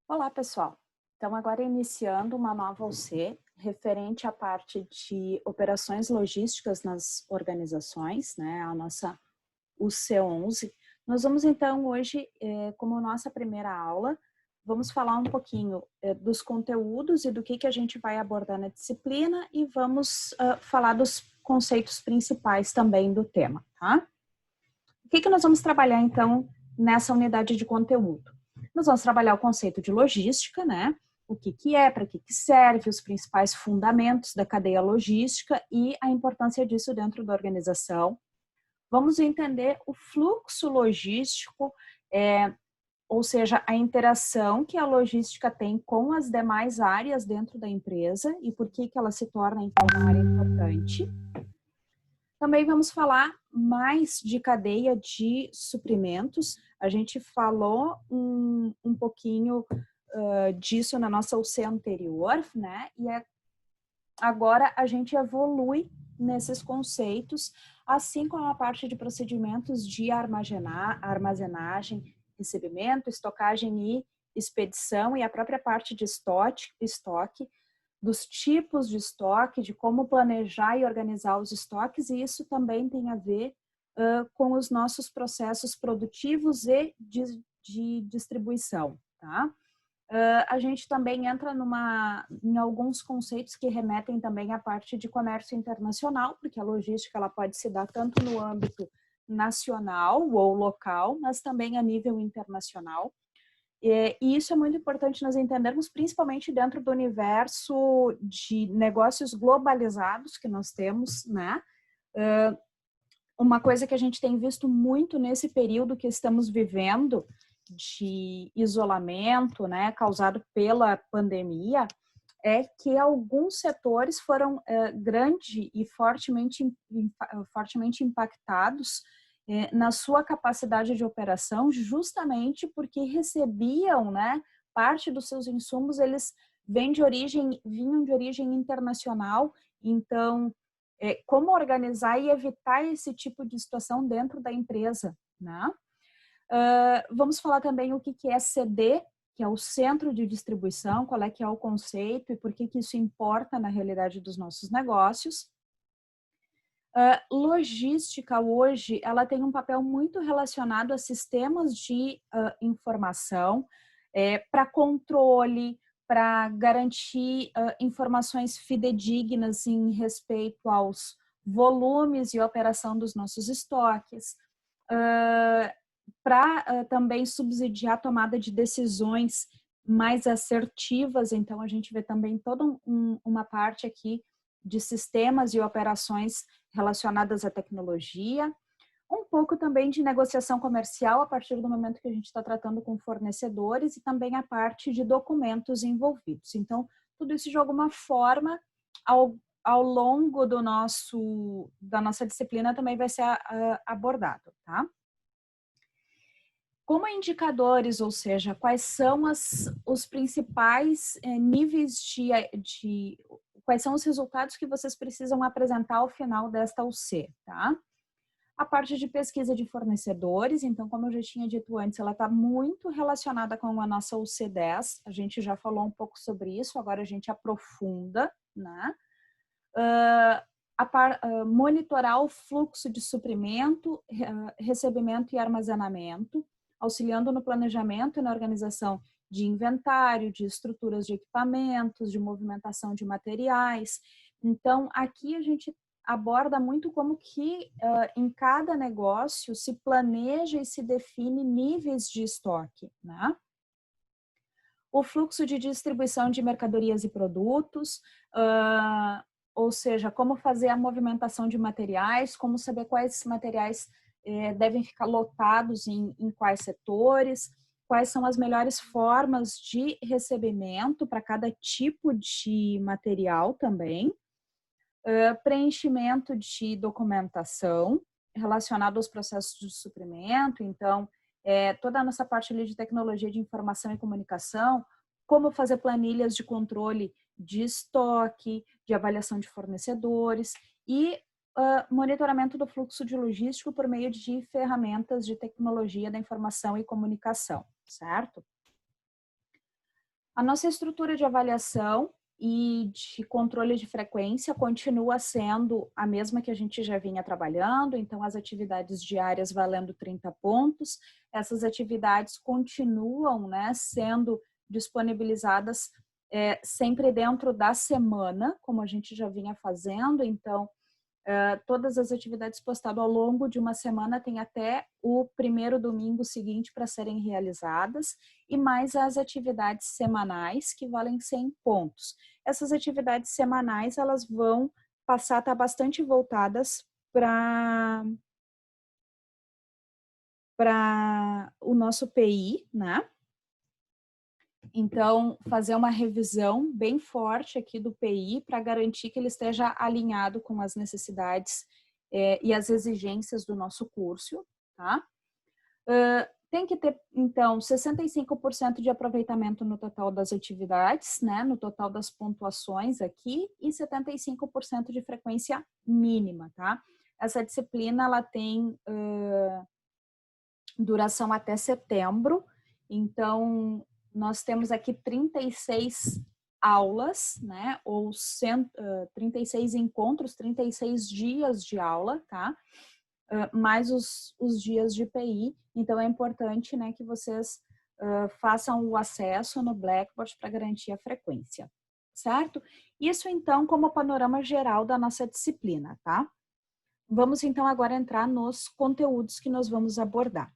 Olá, pessoal. Então, agora iniciando uma nova OC, referente à parte de operações logísticas nas organizações, né, a nossa UC11. Nós vamos, então, hoje, como nossa primeira aula, vamos falar um pouquinho dos conteúdos e do que a gente vai abordar na disciplina e vamos falar dos conceitos principais também do tema, tá? O que nós vamos trabalhar, então, nessa unidade de conteúdo? Nós vamos trabalhar o conceito de logística, né? O que é, para que serve, os principais fundamentos da cadeia logística e a importância disso dentro da organização. Vamos entender o fluxo logístico, ou seja, a interação que a logística tem com as demais áreas dentro da empresa e por que ela se torna, então, uma área importante. Também vamos falar mais de cadeia de suprimentos. A gente falou um pouquinho disso na nossa UC anterior, né? E agora a gente evolui nesses conceitos, assim como a parte de procedimentos de armazenagem, recebimento, estocagem e expedição e a própria parte de estoque, dos tipos de estoque, de como planejar e organizar os estoques, e isso também tem a ver com os nossos processos produtivos e de distribuição, tá? A gente também entra em alguns conceitos que remetem também à parte de comércio internacional, porque a logística ela pode se dar tanto no âmbito nacional ou local, mas também a nível internacional. E isso é muito importante nós entendermos, principalmente dentro do universo de negócios globalizados que nós temos, né? Uma coisa que a gente tem visto muito nesse período que estamos vivendo de isolamento, né, causado pela pandemia, é que alguns setores foram grande e fortemente impactados na sua capacidade de operação, justamente porque recebiam, né, parte dos seus insumos, eles vinham de origem internacional, então, como organizar e evitar esse tipo de situação dentro da empresa, né? Vamos falar também o que é CD, que é o centro de distribuição, qual é que é o conceito e por que isso importa na realidade dos nossos negócios. Logística hoje, ela tem um papel muito relacionado a sistemas de informação, para controle, para garantir informações fidedignas em respeito aos volumes e operação dos nossos estoques, para também subsidiar a tomada de decisões mais assertivas. Então, a gente vê também toda uma parte aqui de sistemas e operações relacionadas à tecnologia, um pouco também de negociação comercial a partir do momento que a gente está tratando com fornecedores e também a parte de documentos envolvidos. Então, tudo isso de alguma forma, ao longo da nossa disciplina também vai ser abordado, tá? Como indicadores, ou seja, quais são os principais níveis quais são os resultados que vocês precisam apresentar ao final desta UC, tá? A parte de pesquisa de fornecedores, então, como eu já tinha dito antes, ela está muito relacionada com a nossa UC10, a gente já falou um pouco sobre isso, agora a gente aprofunda, né? Monitorar o fluxo de suprimento, recebimento e armazenamento, auxiliando no planejamento e na organização de inventário, de estruturas de equipamentos, de movimentação de materiais. Então, aqui a gente aborda muito como que em cada negócio se planeja e se define níveis de estoque, né? O fluxo de distribuição de mercadorias e produtos, ou seja, como fazer a movimentação de materiais, como saber quais materiais devem ficar lotados em quais setores, quais são as melhores formas de recebimento para cada tipo de material também, preenchimento de documentação relacionado aos processos de suprimento, então, toda a nossa parte ali de tecnologia de informação e comunicação, como fazer planilhas de controle de estoque, de avaliação de fornecedores e monitoramento do fluxo de logístico por meio de ferramentas de tecnologia da informação e comunicação, certo? A nossa estrutura de avaliação e de controle de frequência continua sendo a mesma que a gente já vinha trabalhando, então as atividades diárias valendo 30 pontos, essas atividades continuam, né, sendo disponibilizadas sempre dentro da semana, como a gente já vinha fazendo, então todas as atividades postadas ao longo de uma semana tem até o primeiro domingo seguinte para serem realizadas, e mais as atividades semanais que valem 100 pontos. Essas atividades semanais, elas vão passar a estar bastante voltadas para o nosso PI, né? Então, fazer uma revisão bem forte aqui do PI para garantir que ele esteja alinhado com as necessidades e as exigências do nosso curso, tá? Tem que ter, então, 65% de aproveitamento no total das atividades, né? No total das pontuações aqui, e 75% de frequência mínima, tá? Essa disciplina, ela tem duração até setembro, então nós temos aqui 36 aulas, né, ou 36 encontros, 36 dias de aula, tá? Mais os dias de PI, então é importante, né, que vocês façam o acesso no Blackboard para garantir a frequência, certo? Isso então como panorama geral da nossa disciplina, tá? Vamos então agora entrar nos conteúdos que nós vamos abordar.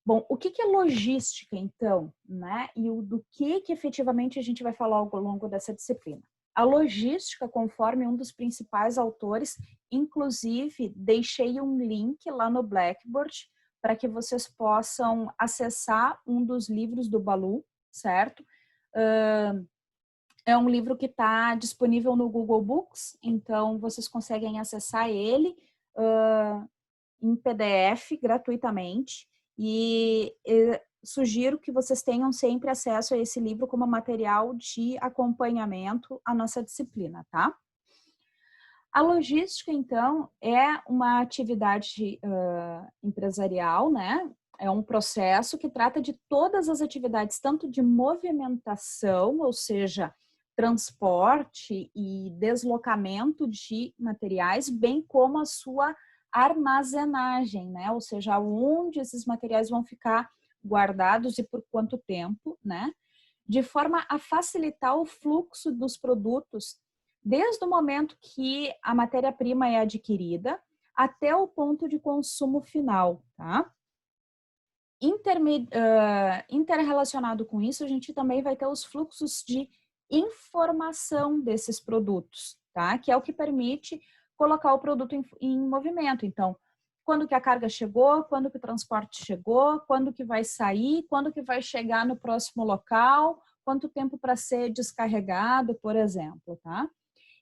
Bom, o que é logística, então, né? E do que efetivamente a gente vai falar ao longo dessa disciplina? A logística, conforme um dos principais autores, inclusive deixei um link lá no Blackboard para que vocês possam acessar um dos livros do Balu, certo? É um livro que está disponível no Google Books, então vocês conseguem acessar ele em PDF gratuitamente. E sugiro que vocês tenham sempre acesso a esse livro como material de acompanhamento à nossa disciplina, tá? A logística, então, é uma atividade empresarial, né? É um processo que trata de todas as atividades, tanto de movimentação, ou seja, transporte e deslocamento de materiais, bem como a sua armazenagem, né? Ou seja, onde esses materiais vão ficar guardados e por quanto tempo, né? De forma a facilitar o fluxo dos produtos desde o momento que a matéria-prima é adquirida até o ponto de consumo final, tá? Interrelacionado com isso, a gente também vai ter os fluxos de informação desses produtos, tá? Que é o que permite colocar o produto em movimento. Então, quando que a carga chegou, quando que o transporte chegou, quando que vai sair, quando que vai chegar no próximo local, quanto tempo para ser descarregado, por exemplo, tá?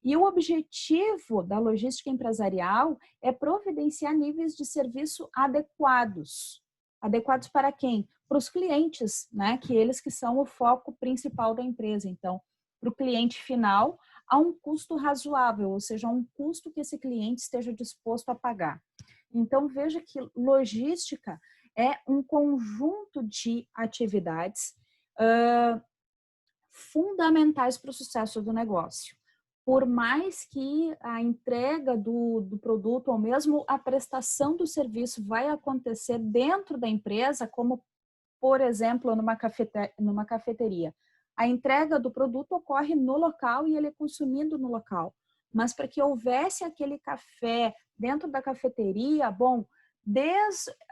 E o objetivo da logística empresarial é providenciar níveis de serviço adequados. Adequados para quem? Para os clientes, né? Que eles que são o foco principal da empresa. Então, para o cliente final, a um custo razoável, ou seja, um custo que esse cliente esteja disposto a pagar. Então, veja que logística é um conjunto de atividades fundamentais para o sucesso do negócio. Por mais que a entrega do produto ou mesmo a prestação do serviço vai acontecer dentro da empresa, como, por exemplo, numa cafeteria. A entrega do produto ocorre no local e ele é consumido no local. Mas para que houvesse aquele café dentro da cafeteria, bom,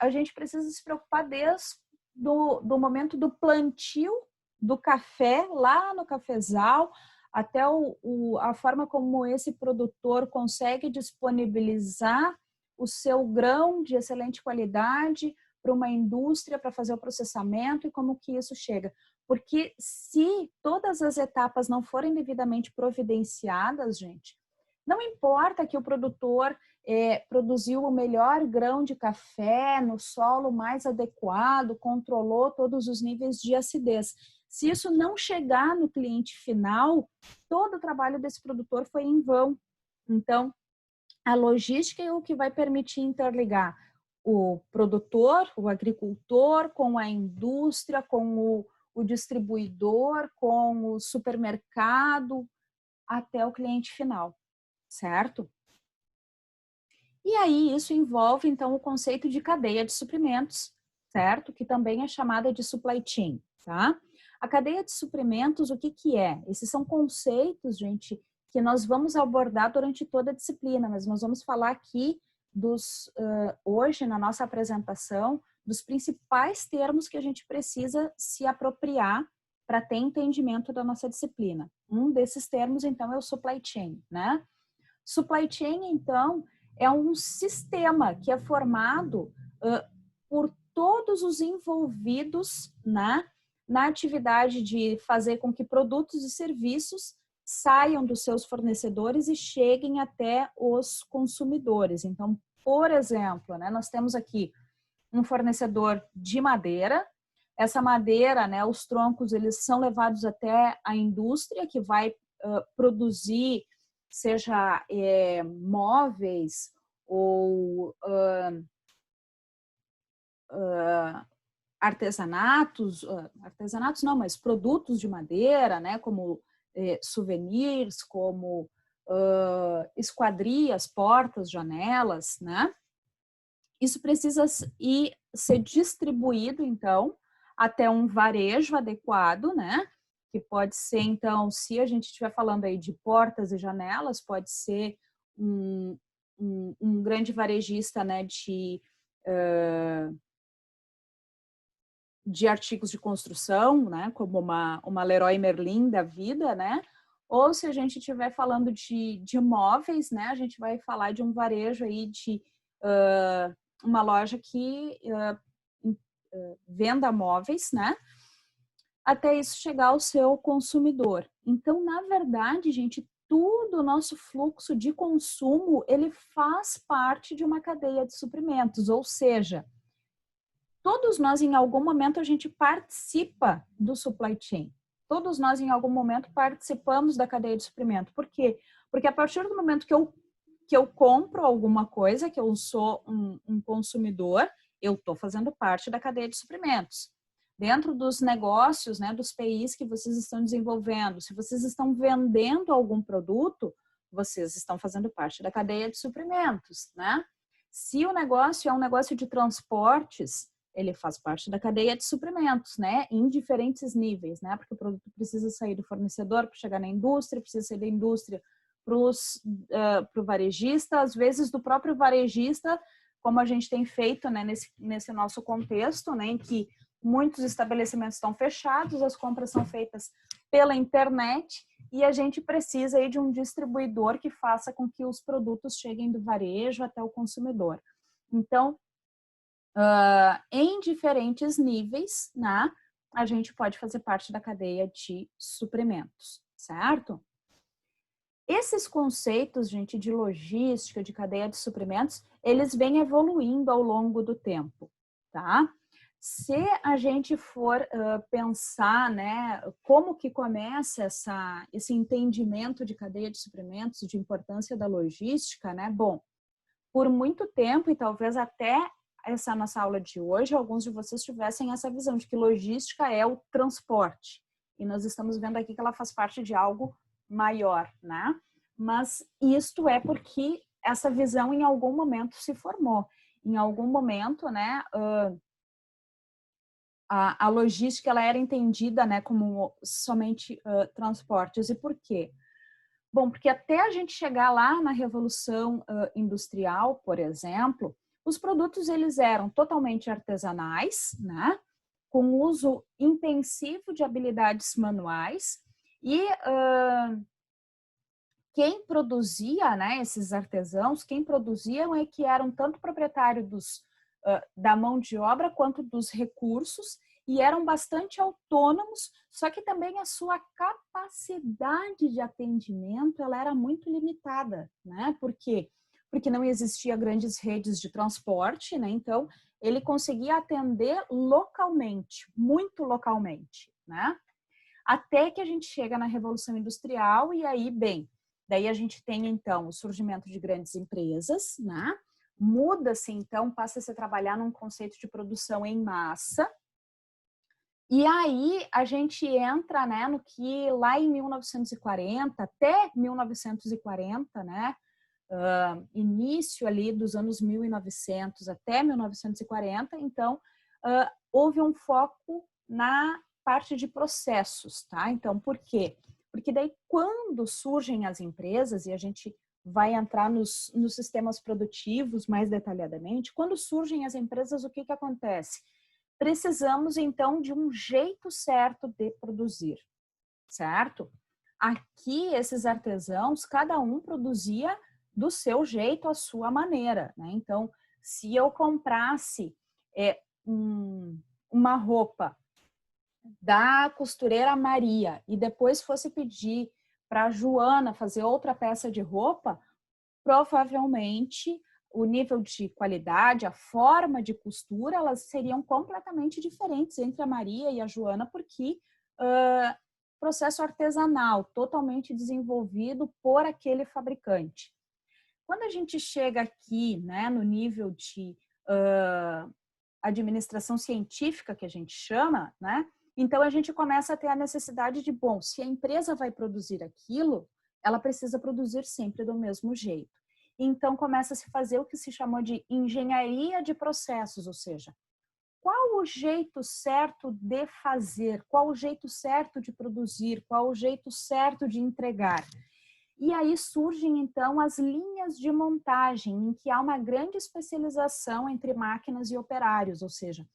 a gente precisa se preocupar desde do momento do plantio do café lá no cafezal, até a forma como esse produtor consegue disponibilizar o seu grão de excelente qualidade para uma indústria para fazer o processamento e como que isso chega. Porque se todas as etapas não forem devidamente providenciadas, gente, não importa que o produtor produziu o melhor grão de café no solo mais adequado, controlou todos os níveis de acidez. Se isso não chegar no cliente final, todo o trabalho desse produtor foi em vão. Então, a logística é o que vai permitir interligar o produtor, o agricultor, com a indústria, com o distribuidor, com o supermercado, até o cliente final, certo? E aí isso envolve, então, o conceito de cadeia de suprimentos, certo? Que também é chamada de supply chain, tá? A cadeia de suprimentos, o que que é? Esses são conceitos, gente, que nós vamos abordar durante toda a disciplina, mas nós vamos falar aqui hoje, na nossa apresentação, dos principais termos que a gente precisa se apropriar para ter entendimento da nossa disciplina. Um desses termos, então, é o supply chain, né? Supply chain, então, é um sistema que é formado por todos os envolvidos na atividade de fazer com que produtos e serviços saiam dos seus fornecedores e cheguem até os consumidores. Então, por exemplo, nós temos aqui um fornecedor de madeira. Essa madeira, os troncos, eles são levados até a indústria que vai produzir, seja móveis ou artesanatos não, mas produtos de madeira, como souvenirs, como esquadrias, portas, janelas, Isso precisa ser distribuído, então, até um varejo adequado, que pode ser, então, se a gente estiver falando aí de portas e janelas, pode ser um grande varejista, de artigos de construção, como uma Leroy Merlin da vida, ou se a gente estiver falando de móveis, a gente vai falar de um varejo aí de uma loja que venda móveis, até isso chegar ao seu consumidor. Então, na verdade, gente, todo o nosso fluxo de consumo, ele faz parte de uma cadeia de suprimentos, ou seja, todos nós, em algum momento, a gente participa do supply chain. Todos nós, em algum momento, participamos da cadeia de suprimento. Por quê? Porque a partir do momento que eu compro alguma coisa, que eu sou um consumidor, eu estou fazendo parte da cadeia de suprimentos. Dentro dos negócios, dos PIs que vocês estão desenvolvendo, se vocês estão vendendo algum produto, vocês estão fazendo parte da cadeia de suprimentos, Se o negócio é um negócio de transportes, ele faz parte da cadeia de suprimentos, em diferentes níveis, porque o produto precisa sair do fornecedor para chegar na indústria, precisa sair da indústria para o varejista, às vezes do próprio varejista, como a gente tem feito nesse nosso contexto, em que muitos estabelecimentos estão fechados, as compras são feitas pela internet e a gente precisa aí de um distribuidor que faça com que os produtos cheguem do varejo até o consumidor. Então, em diferentes níveis, a gente pode fazer parte da cadeia de suprimentos, certo? Esses conceitos, gente, de logística, de cadeia de suprimentos, eles vêm evoluindo ao longo do tempo, tá? Se a gente for pensar, como que começa esse entendimento de cadeia de suprimentos, de importância da logística, Bom, por muito tempo, e talvez até essa nossa aula de hoje, alguns de vocês tivessem essa visão de que logística é o transporte. E nós estamos vendo aqui que ela faz parte de algo maior, Mas isto é porque essa visão em algum momento se formou. Em algum momento, a logística ela era entendida, como somente transportes. E por quê? Bom, porque até a gente chegar lá na Revolução Industrial, por exemplo, os produtos eles eram totalmente artesanais, com uso intensivo de habilidades manuais e quem produzia, esses artesãos, quem produziam é que eram tanto proprietários da mão de obra quanto dos recursos e eram bastante autônomos, só que também a sua capacidade de atendimento ela era muito limitada, Por quê? Porque não existia grandes redes de transporte, então ele conseguia atender localmente, muito localmente, Até que a gente chega na Revolução Industrial e aí, daí a gente tem então o surgimento de grandes empresas, Muda-se então, passa-se a trabalhar num conceito de produção em massa. E aí a gente entra, né, no que lá em 1940, até 1940, né, início ali dos anos 1900 até 1940, então houve um foco na parte de processos, tá? Então, por quê? Porque daí quando surgem as empresas, e a gente vai entrar nos sistemas produtivos mais detalhadamente, quando surgem as empresas, o que que acontece? Precisamos, então, de um jeito certo de produzir, certo? Aqui, esses artesãos, cada um produzia do seu jeito, à sua maneira, né? Então, se eu comprasse uma roupa da costureira Maria e depois fosse pedir para a Joana fazer outra peça de roupa, provavelmente o nível de qualidade, a forma de costura, elas seriam completamente diferentes entre a Maria e a Joana, porque processo artesanal, totalmente desenvolvido por aquele fabricante. Quando a gente chega aqui, né, no nível de administração científica, que a gente chama, né, então a gente começa a ter a necessidade de, bom, se a empresa vai produzir aquilo, ela precisa produzir sempre do mesmo jeito. Então começa a se fazer o que se chamou de engenharia de processos, ou seja, qual o jeito certo de fazer, qual o jeito certo de produzir, qual o jeito certo de entregar. E aí surgem, então, as linhas de montagem, em que há uma grande especialização entre máquinas e operários, ou seja,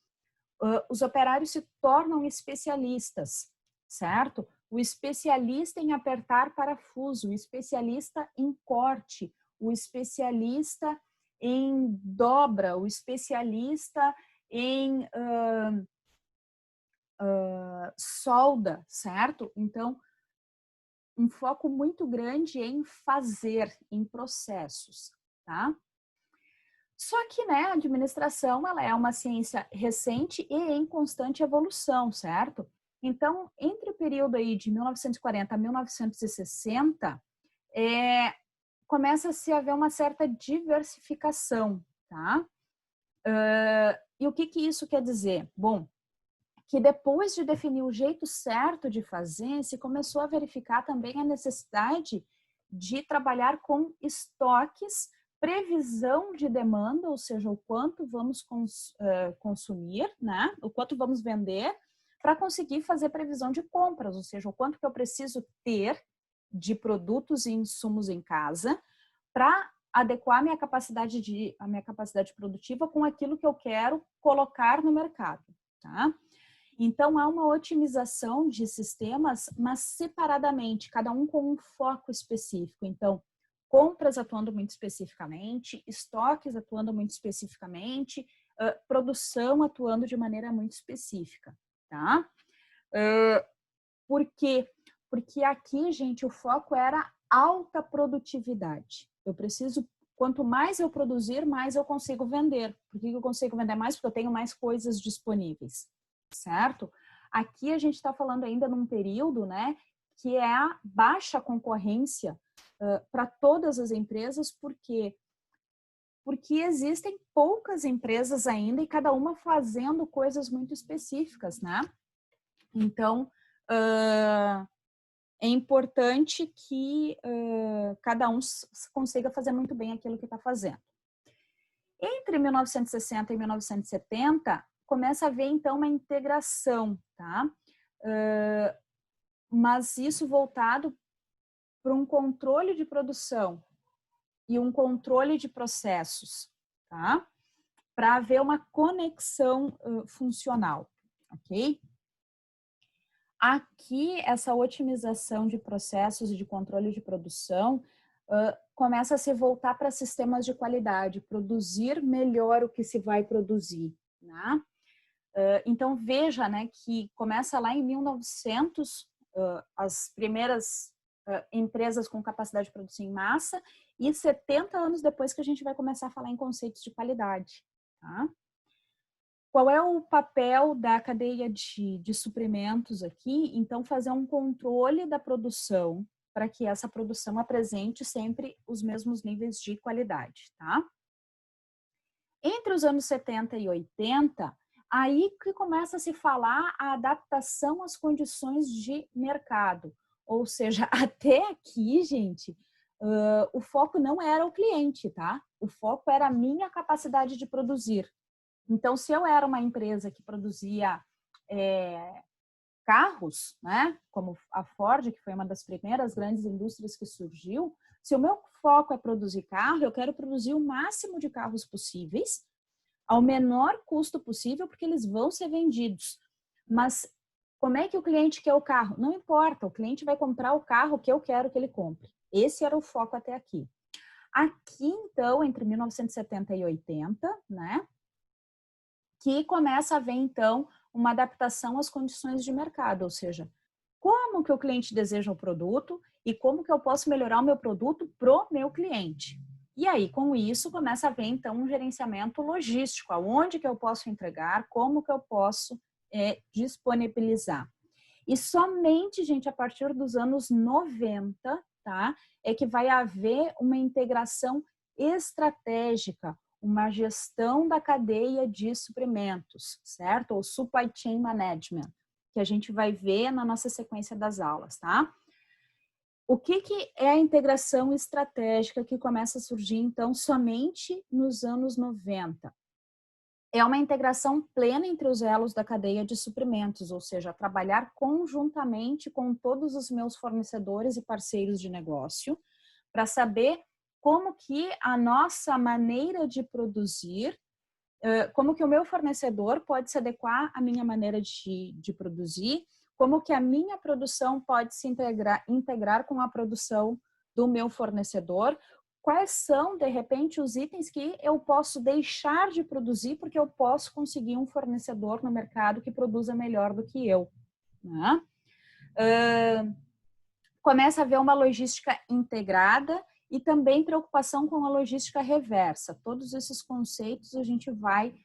os operários se tornam especialistas, certo? O especialista em apertar parafuso, o especialista em corte, o especialista em dobra, o especialista em solda, certo? Então, um foco muito grande em fazer, em processos, tá? Só que, né, a administração, ela é uma ciência recente e em constante evolução, certo? Então, entre o período aí de 1940 a 1960, começa-se a haver uma certa diversificação, tá? E o que que isso quer dizer? Bom, que depois de definir o jeito certo de fazer, se começou a verificar também a necessidade de trabalhar com estoques, previsão de demanda, ou seja, o quanto vamos consumir, né? O quanto vamos vender, para conseguir fazer previsão de compras, ou seja, o quanto que eu preciso ter de produtos e insumos em casa para adequar a minha capacidade produtiva com aquilo que eu quero colocar no mercado, tá? Então, há uma otimização de sistemas, mas separadamente, cada um com um foco específico. Então, compras atuando muito especificamente, estoques atuando muito especificamente, produção atuando de maneira muito específica, tá? Por quê? Porque aqui, gente, o foco era alta produtividade. Eu preciso, quanto mais eu produzir, mais eu consigo vender. Por que eu consigo vender mais? Porque eu tenho mais coisas disponíveis, certo? Aqui a gente está falando ainda num período, né, que é a baixa concorrência para todas as empresas, porque existem poucas empresas ainda e cada uma fazendo coisas muito específicas, né? Então, é importante que cada um consiga fazer muito bem aquilo que está fazendo. Entre 1960 e 1970, começa a haver, então, uma integração, tá? Mas isso voltado para um controle de produção e um controle de processos, tá? Para haver uma conexão funcional, ok? Aqui, essa otimização de processos e de controle de produção começa a se voltar para sistemas de qualidade, produzir melhor o que se vai produzir, né? Então, veja, né, que começa lá em 1900, as primeiras empresas com capacidade de produzir em massa, e 70 anos depois que a gente vai começar a falar em conceitos de qualidade, tá? Qual é o papel da cadeia de suprimentos aqui? Então, fazer um controle da produção para que essa produção apresente sempre os mesmos níveis de qualidade, tá? Entre os anos 70 e 80, Aí que começa a se falar a adaptação às condições de mercado. Ou seja, até aqui, gente, o foco não era o cliente, tá? O foco era a minha capacidade de produzir. Então, se eu era uma empresa que produzia carros, né, como a Ford, que foi uma das primeiras grandes indústrias que surgiu, se o meu foco é produzir carro, eu quero produzir o máximo de carros possíveis, ao menor custo possível, porque eles vão ser vendidos. Mas como é que o cliente quer o carro? Não importa, o cliente vai comprar o carro que eu quero que ele compre. Esse era o foco até aqui. Aqui, então, entre 1970 e 80, né, que começa a haver, então, uma adaptação às condições de mercado, ou seja, como que o cliente deseja o produto e como que eu posso melhorar o meu produto pro meu cliente. E aí, com isso, começa a haver, então, um gerenciamento logístico, aonde que eu posso entregar, como que eu posso disponibilizar. E somente, gente, a partir dos anos 90, tá, é que vai haver uma integração estratégica, uma gestão da cadeia de suprimentos, certo? Ou supply chain management, que a gente vai ver na nossa sequência das aulas, tá? O que é a integração estratégica que começa a surgir, então, somente nos anos 90? É uma integração plena entre os elos da cadeia de suprimentos, ou seja, trabalhar conjuntamente com todos os meus fornecedores e parceiros de negócio para saber como que a nossa maneira de produzir, como que o meu fornecedor pode se adequar à minha maneira de produzir, como que a minha produção pode se integrar com a produção do meu fornecedor, quais são, de repente, os itens que eu posso deixar de produzir porque eu posso conseguir um fornecedor no mercado que produza melhor do que eu, né? Começa a haver uma logística integrada e também preocupação com a logística reversa. Todos esses conceitos a gente vai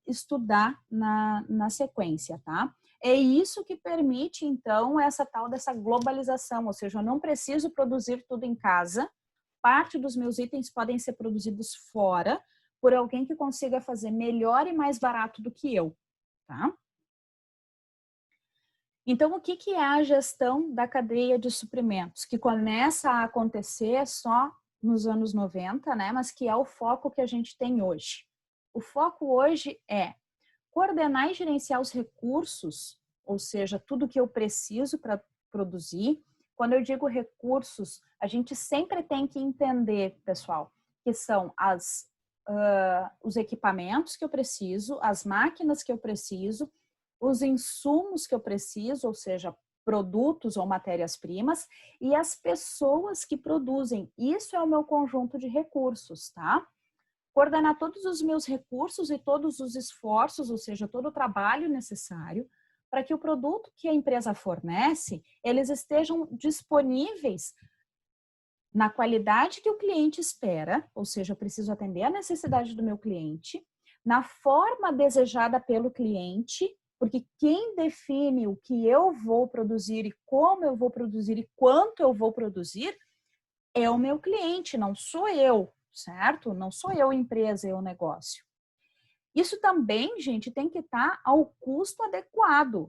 estudar na sequência, tá? É isso que permite, então, essa tal dessa globalização, ou seja, eu não preciso produzir tudo em casa, parte dos meus itens podem ser produzidos fora por alguém que consiga fazer melhor e mais barato do que eu, tá? Então, o que é a gestão da cadeia de suprimentos? Que começa a acontecer só nos anos 90, né? Mas que é o foco que a gente tem hoje. O foco hoje é coordenar e gerenciar os recursos, ou seja, tudo que eu preciso para produzir. Quando eu digo recursos, a gente sempre tem que entender, pessoal, que são os equipamentos que eu preciso, as máquinas que eu preciso, os insumos que eu preciso, ou seja, produtos ou matérias-primas, e as pessoas que produzem. Isso é o meu conjunto de recursos, tá? Coordenar todos os meus recursos e todos os esforços, ou seja, todo o trabalho necessário para que o produto que a empresa fornece, eles estejam disponíveis na qualidade que o cliente espera, ou seja, eu preciso atender a necessidade do meu cliente, na forma desejada pelo cliente, porque quem define o que eu vou produzir e como eu vou produzir e quanto eu vou produzir é o meu cliente, não sou eu, certo? Não sou eu, empresa, eu, negócio. Isso também, gente, tem que estar ao custo adequado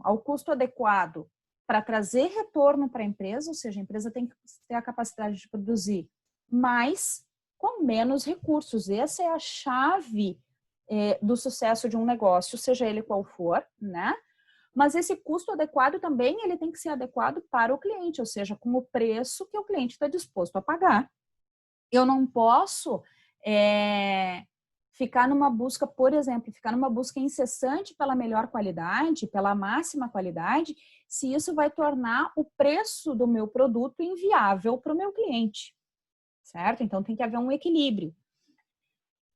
para trazer retorno para a empresa, ou seja, a empresa tem que ter a capacidade de produzir mais com menos recursos. Essa é a chave do sucesso de um negócio, seja ele qual for, né? Mas esse custo adequado também ele tem que ser adequado para o cliente, ou seja, com o preço que o cliente está disposto a pagar. Eu não posso ficar numa busca, por exemplo, ficar numa busca incessante pela melhor qualidade, pela máxima qualidade, se isso vai tornar o preço do meu produto inviável para o meu cliente, certo? Então tem que haver um equilíbrio.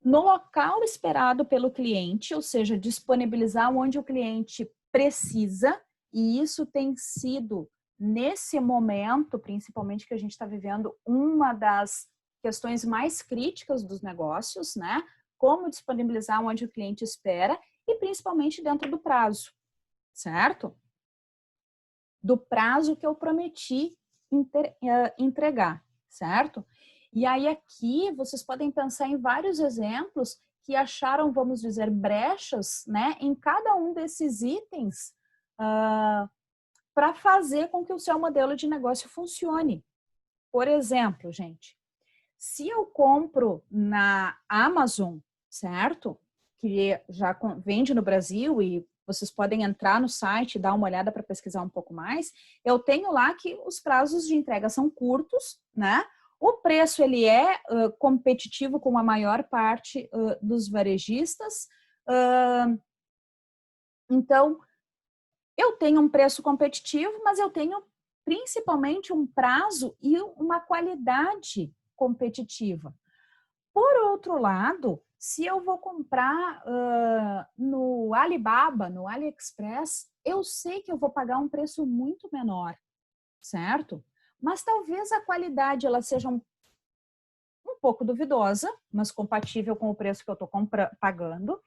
No local esperado pelo cliente, ou seja, disponibilizar onde o cliente precisa, e isso tem sido, nesse momento, principalmente que a gente está vivendo, uma das questões mais críticas dos negócios, né? Como disponibilizar onde o cliente espera e principalmente dentro do prazo, certo? Do prazo que eu prometi entregar, certo? E aí aqui vocês podem pensar em vários exemplos que acharam, vamos dizer, brechas, né, em cada um desses itens para fazer com que o seu modelo de negócio funcione. Por exemplo, gente, se eu compro na Amazon, certo? Que já vende no Brasil e vocês podem entrar no site e dar uma olhada para pesquisar um pouco mais. Eu tenho lá que os prazos de entrega são curtos, né? O preço ele é competitivo com a maior parte dos varejistas. Então, eu tenho um preço competitivo, mas eu tenho principalmente um prazo e uma qualidade competitiva. Por outro lado, se eu vou comprar no Alibaba, no AliExpress, eu sei que eu vou pagar um preço muito menor, certo? Mas talvez a qualidade ela seja um pouco duvidosa, mas compatível com o preço que eu estou pagando.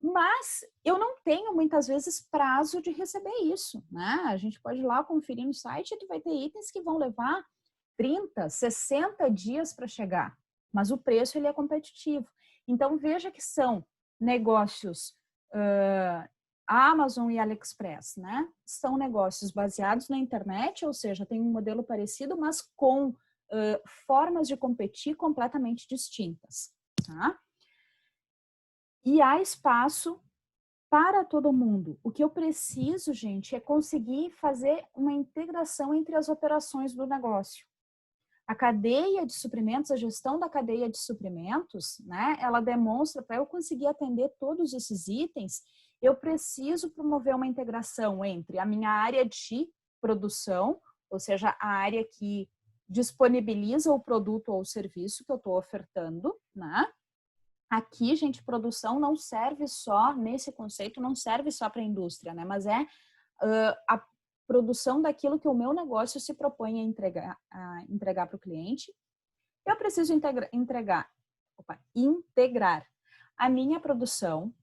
Mas eu não tenho muitas vezes prazo de receber isso, né? A gente pode ir lá conferir no site e tu vai ter itens que vão levar 30, 60 dias para chegar, mas o preço ele é competitivo. Então veja que são negócios Amazon e AliExpress, né? São negócios baseados na internet, ou seja, tem um modelo parecido, mas com formas de competir completamente distintas, tá? E há espaço para todo mundo. O que eu preciso, gente, é conseguir fazer uma integração entre as operações do negócio. A cadeia de suprimentos, a gestão da cadeia de suprimentos, né, ela demonstra, para eu conseguir atender todos esses itens, eu preciso promover uma integração entre a minha área de produção, ou seja, a área que disponibiliza o produto ou o serviço que eu estou ofertando, né? Aqui, gente, produção não serve só, nesse conceito, não serve só para a indústria, né? Mas é a produção daquilo que o meu negócio se propõe a entregar para o cliente. Eu preciso integrar a minha produção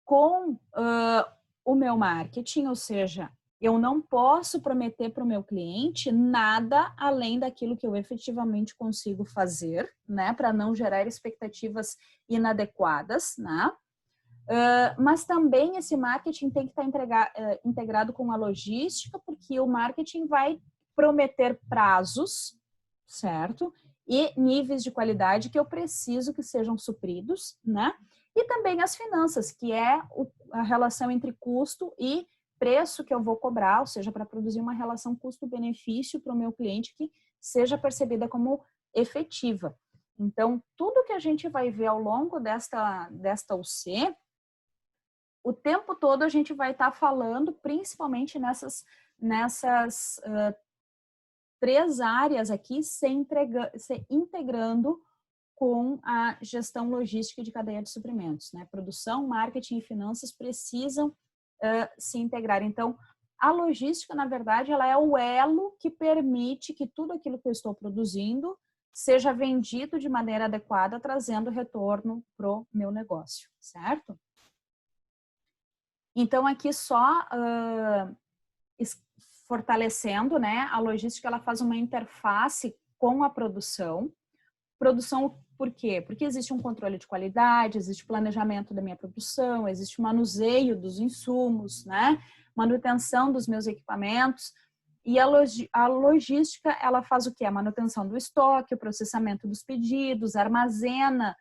com o meu marketing, ou seja, eu não posso prometer para o meu cliente nada além daquilo que eu efetivamente consigo fazer, né, para não gerar expectativas inadequadas, né? Mas também esse marketing tem que estar integrado com a logística, porque o marketing vai prometer prazos, certo? E níveis de qualidade que eu preciso que sejam supridos, né? E também as finanças, que é a relação entre custo e preço que eu vou cobrar, ou seja, para produzir uma relação custo-benefício para o meu cliente que seja percebida como efetiva. Então, tudo que a gente vai ver ao longo desta UC, o tempo todo a gente vai estar falando, principalmente nessas três áreas aqui, se integrando com a gestão logística de cadeia de suprimentos, né? Produção, marketing e finanças precisam se integrar. Então, a logística, na verdade, ela é o elo que permite que tudo aquilo que eu estou produzindo seja vendido de maneira adequada, trazendo retorno para o meu negócio, certo? Então, aqui só fortalecendo, né? A logística, ela faz uma interface com a produção. Produção, por quê? Porque existe um controle de qualidade, existe planejamento da minha produção, existe manuseio dos insumos, né? Manutenção dos meus equipamentos. E a logística, ela faz o quê? A manutenção do estoque, o processamento dos pedidos, armazena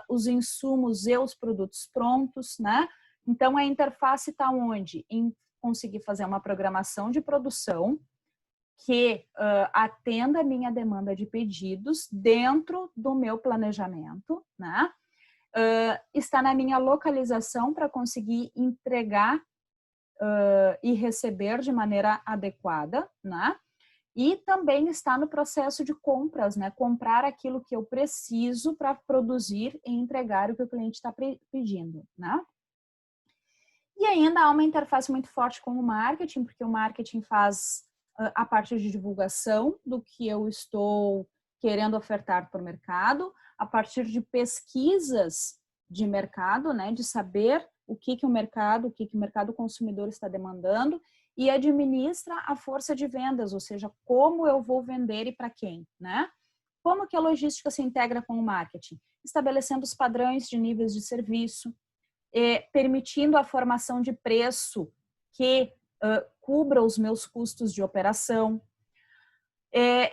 os insumos e os produtos prontos, né? Então, a interface está onde? Em conseguir fazer uma programação de produção que atenda a minha demanda de pedidos dentro do meu planejamento, né? Está na minha localização para conseguir entregar e receber de maneira adequada, né? E também está no processo de compras, né? Comprar aquilo que eu preciso para produzir e entregar o que o cliente está pedindo, né? E ainda há uma interface muito forte com o marketing, porque o marketing faz a parte de divulgação do que eu estou querendo ofertar para o mercado, a partir de pesquisas de mercado, né, de saber o que o mercado consumidor está demandando, e administra a força de vendas, ou seja, como eu vou vender e para quem, né? Como que a logística se integra com o marketing? estabelecendo os padrões de níveis de serviço, permitindo a formação de preço que cubra os meus custos de operação,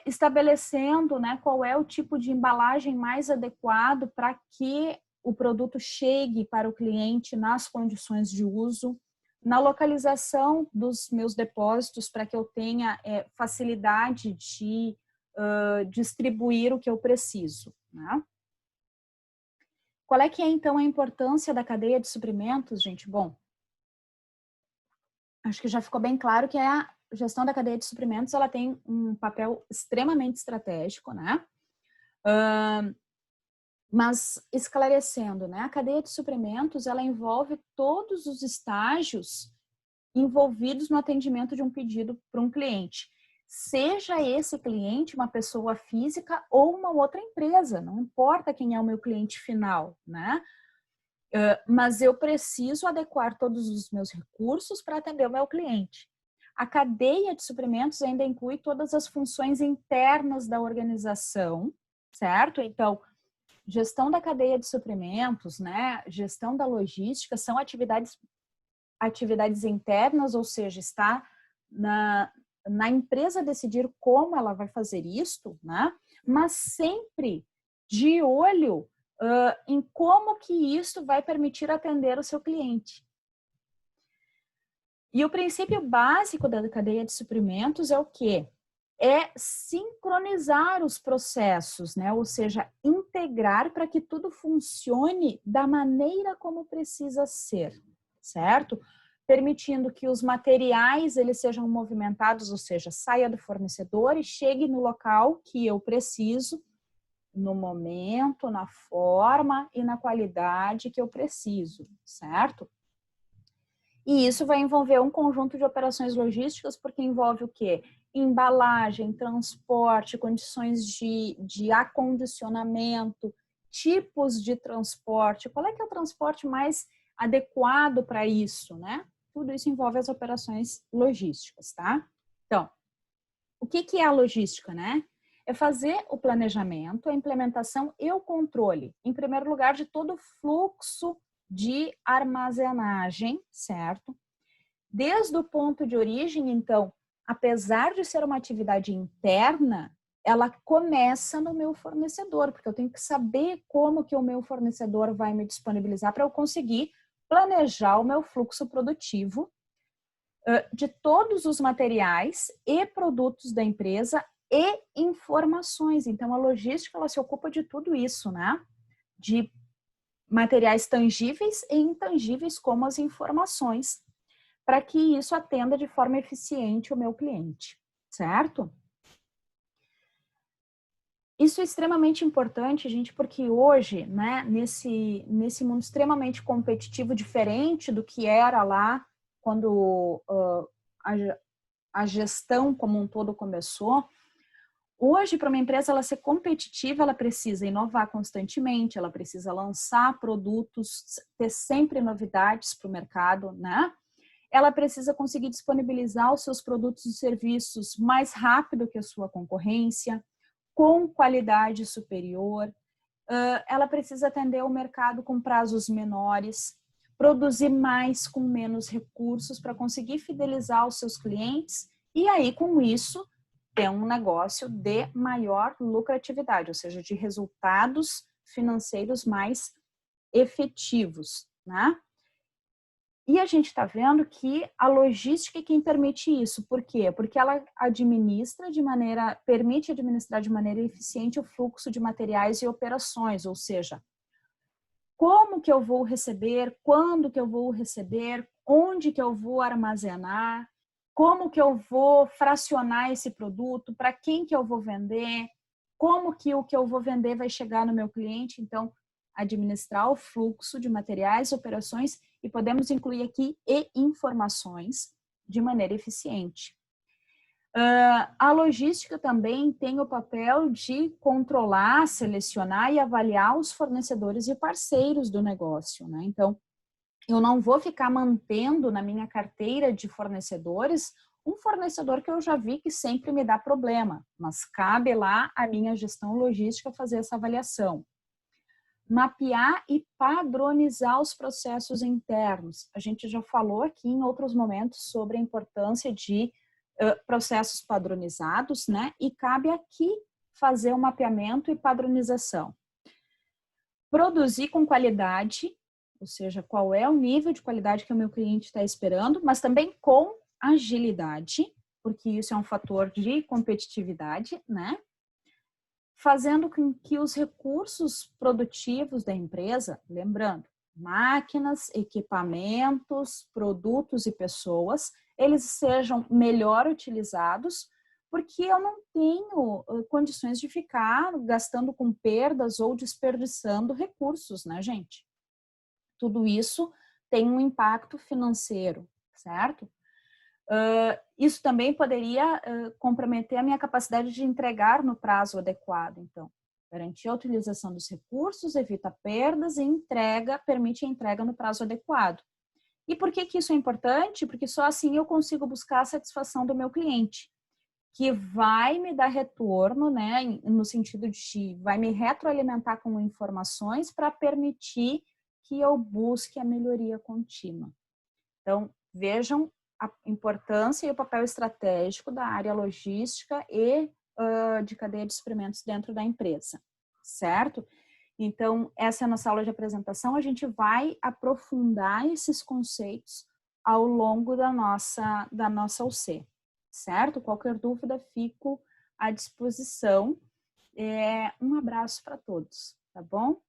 estabelecendo, né, qual é o tipo de embalagem mais adequado para que o produto chegue para o cliente nas condições de uso, na localização dos meus depósitos para que eu tenha facilidade de distribuir o que eu preciso, né? Qual é que é, então, a importância da cadeia de suprimentos, gente? Bom, acho que já ficou bem claro que a gestão da cadeia de suprimentos, ela tem um papel extremamente estratégico, né? Mas esclarecendo, né? A cadeia de suprimentos, ela envolve todos os estágios envolvidos no atendimento de um pedido para um cliente. Seja esse cliente uma pessoa física ou uma outra empresa, não importa quem é o meu cliente final, né? Mas eu preciso adequar todos os meus recursos para atender o meu cliente. A cadeia de suprimentos ainda inclui todas as funções internas da organização, certo? Então, gestão da cadeia de suprimentos, né? Gestão da logística são atividades internas, ou seja, está na empresa decidir como ela vai fazer isto, né? Mas sempre de olho em como que isso vai permitir atender o seu cliente. E o princípio básico da cadeia de suprimentos é o quê? É sincronizar os processos, né? Ou seja, integrar para que tudo funcione da maneira como precisa ser, certo? Permitindo que os materiais eles sejam movimentados, ou seja, saia do fornecedor e chegue no local que eu preciso, no momento, na forma e na qualidade que eu preciso, certo? E isso vai envolver um conjunto de operações logísticas, porque envolve o quê? Embalagem, transporte, condições de acondicionamento, tipos de transporte. Qual é que é o transporte mais adequado para isso, né? Tudo isso envolve as operações logísticas, tá? Então, o que é a logística, né? É fazer o planejamento, a implementação e o controle, em primeiro lugar, de todo o fluxo de armazenagem, certo? Desde o ponto de origem, então, apesar de ser uma atividade interna, ela começa no meu fornecedor, porque eu tenho que saber como que o meu fornecedor vai me disponibilizar para eu conseguir planejar o meu fluxo produtivo de todos os materiais e produtos da empresa e informações. Então, a logística, ela se ocupa de tudo isso, né? De materiais tangíveis e intangíveis, como as informações, para que isso atenda de forma eficiente o meu cliente, certo? Isso é extremamente importante, gente, porque hoje, né, nesse mundo extremamente competitivo, diferente do que era lá quando a gestão como um todo começou, hoje, para uma empresa ela ser competitiva, ela precisa inovar constantemente, ela precisa lançar produtos, ter sempre novidades para o mercado, né? Ela precisa conseguir disponibilizar os seus produtos e serviços mais rápido que a sua concorrência, com qualidade superior. Ela precisa atender o mercado com prazos menores, produzir mais com menos recursos para conseguir fidelizar os seus clientes e aí, com isso, ter um negócio de maior lucratividade, ou seja, de resultados financeiros mais efetivos, né? E a gente está vendo que a logística é quem permite isso. Por quê? Porque ela permite administrar de maneira eficiente o fluxo de materiais e operações, ou seja, como que eu vou receber, quando que eu vou receber, onde que eu vou armazenar, como que eu vou fracionar esse produto, para quem que eu vou vender, como que o que eu vou vender vai chegar no meu cliente. Então, administrar o fluxo de materiais, operações e podemos incluir aqui e informações de maneira eficiente. A logística também tem o papel de controlar, selecionar e avaliar os fornecedores e parceiros do negócio, né? Então, eu não vou ficar mantendo na minha carteira de fornecedores um fornecedor que eu já vi que sempre me dá problema, mas cabe lá a minha gestão logística fazer essa avaliação. mapear e padronizar os processos internos. A gente já falou aqui em outros momentos sobre a importância de processos padronizados, né? E cabe aqui fazer o mapeamento e padronização. Produzir com qualidade, ou seja, qual é o nível de qualidade que o meu cliente está esperando, mas também com agilidade, porque isso é um fator de competitividade, né? Fazendo com que os recursos produtivos da empresa, lembrando, máquinas, equipamentos, produtos e pessoas, eles sejam melhor utilizados, porque eu não tenho condições de ficar gastando com perdas ou desperdiçando recursos, né, gente? Tudo isso tem um impacto financeiro, certo? Isso também poderia comprometer a minha capacidade de entregar no prazo adequado. Então, garantir a utilização dos recursos, evita perdas e permite a entrega no prazo adequado. E por que isso é importante? Porque só assim eu consigo buscar a satisfação do meu cliente, que vai me dar retorno, né, no sentido de vai me retroalimentar com informações para permitir que eu busque a melhoria contínua. Então, vejam a importância e o papel estratégico da área logística e de cadeia de suprimentos dentro da empresa, certo? Então, essa é a nossa aula de apresentação. A gente vai aprofundar esses conceitos ao longo da nossa UC, certo? Qualquer dúvida, fico à disposição. Um abraço para todos, tá bom?